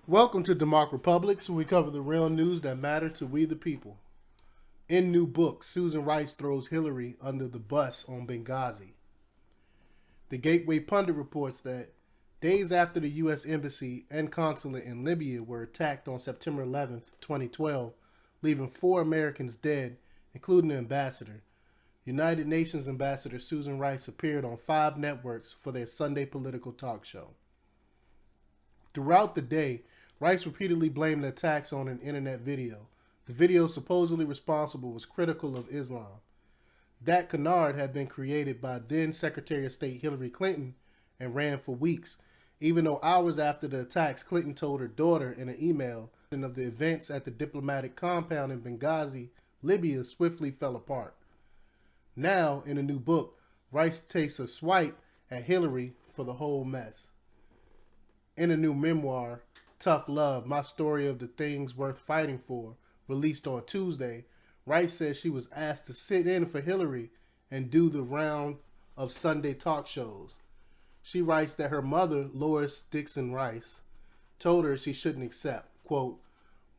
Welcome to DEMOCREPUBLIX, where we cover the real news that matter to we the people. In new book, Susan Rice throws Hillary under the bus on Benghazi. The Gateway Pundit reports that days after the U.S. Embassy and consulate in Libya were attacked on September 11, 2012, leaving 4 Americans dead, including the ambassador, United Nations Ambassador Susan Rice appeared on 5 networks for their Sunday political talk show. Throughout the day, Rice repeatedly blamed the attacks on an internet video. The video supposedly responsible was critical of Islam. That canard had been created by then Secretary of State Hillary Clinton and ran for weeks, even though hours after the attacks, Clinton told her daughter in an email of the events at the diplomatic compound in Benghazi, Libya swiftly fell apart. Now, in a new book, Rice takes a swipe at Hillary for the whole mess. In a new memoir, Tough Love, My Story of the Things Worth Fighting For, released on Tuesday, Rice says she was asked to sit in for Hillary and do the round of Sunday talk shows. She writes that her mother, Lois Dixon Rice, told her she shouldn't accept. Quote,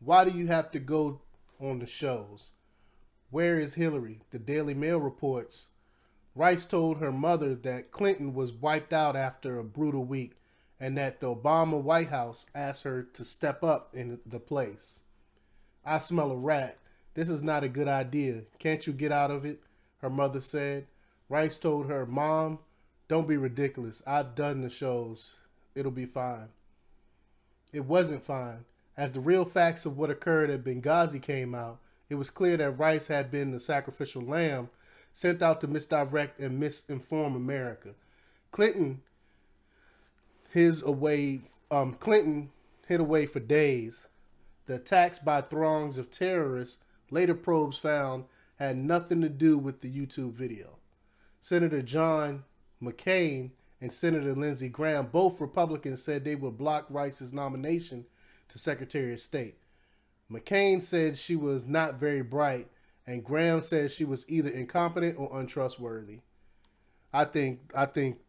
"Why do you have to go on the shows? Where is Hillary?" The Daily Mail reports Rice told her mother that Clinton was wiped out after a brutal week and that the Obama White House asked her to step up in the place. "I smell a rat. This is not a good idea. Can't you get out of it?" her mother said. Rice told her, "Mom, don't be ridiculous. I've done the shows. It'll be fine." It wasn't fine. As the real facts of what occurred at Benghazi came out, it was clear that Rice had been the sacrificial lamb sent out to misdirect and misinform America. Clinton hid away for days. The attacks by throngs of terrorists, later probes found, had nothing to do with the YouTube video. Senator John McCain and Senator Lindsey Graham, both Republicans, said they would block Rice's nomination to Secretary of State. McCain said she was not very bright, and Graham said she was either incompetent or untrustworthy. I think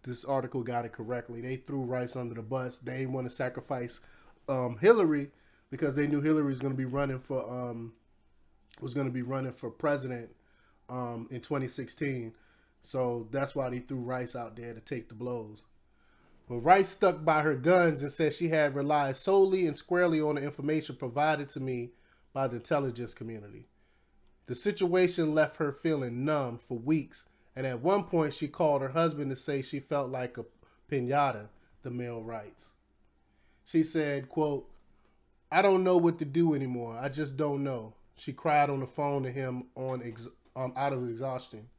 this article got it correctly. They threw Rice under the bus. They didn't want to sacrifice Hillary because they knew Hillary was going to be running for president in 2016. So that's why they threw Rice out there to take the blows. But Rice stuck by her guns and said she had relied solely and squarely on the information provided to me by the intelligence community. The situation left her feeling numb for weeks, and at one point she called her husband to say she felt like a piñata, the Mail writes. She said, quote, "I don't know what to do anymore. I just don't know." She cried on the phone to him out of exhaustion.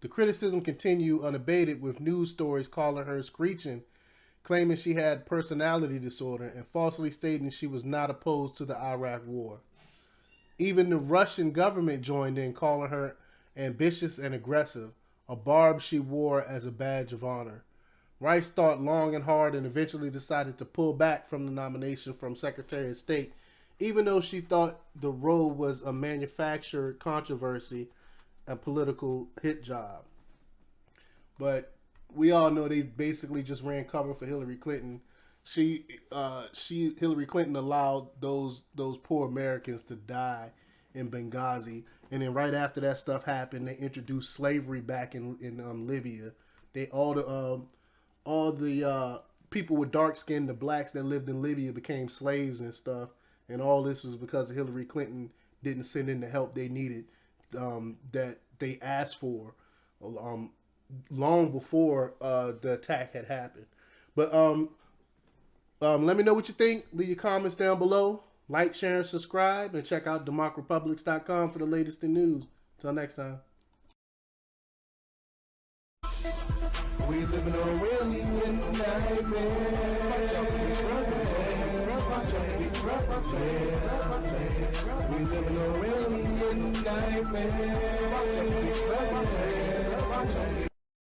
The criticism continued unabated, with news stories calling her screeching, claiming she had personality disorder, and falsely stating she was not opposed to the Iraq war. Even the Russian government joined in, calling her ambitious and aggressive, a barb she wore as a badge of honor. Rice thought long and hard and eventually decided to pull back from the nomination from Secretary of State, even though she thought the role was a manufactured controversy, a political hit job. But we all know they basically just ran cover for Hillary Clinton. Hillary Clinton allowed those poor Americans to die in Benghazi, and then right after that stuff happened, they introduced slavery back in Libya. All the people with dark skin, the blacks that lived in Libya, became slaves and stuff. And all this was because Hillary Clinton didn't send in the help they needed, that they asked for, long before the attack had happened. But let me know what you think. Leave your comments down below. Like, share, and subscribe. And check out DEMOCREPUBLIX.com for the latest in news. Until next time. We live in a really nightmare. We live in a really nightmare.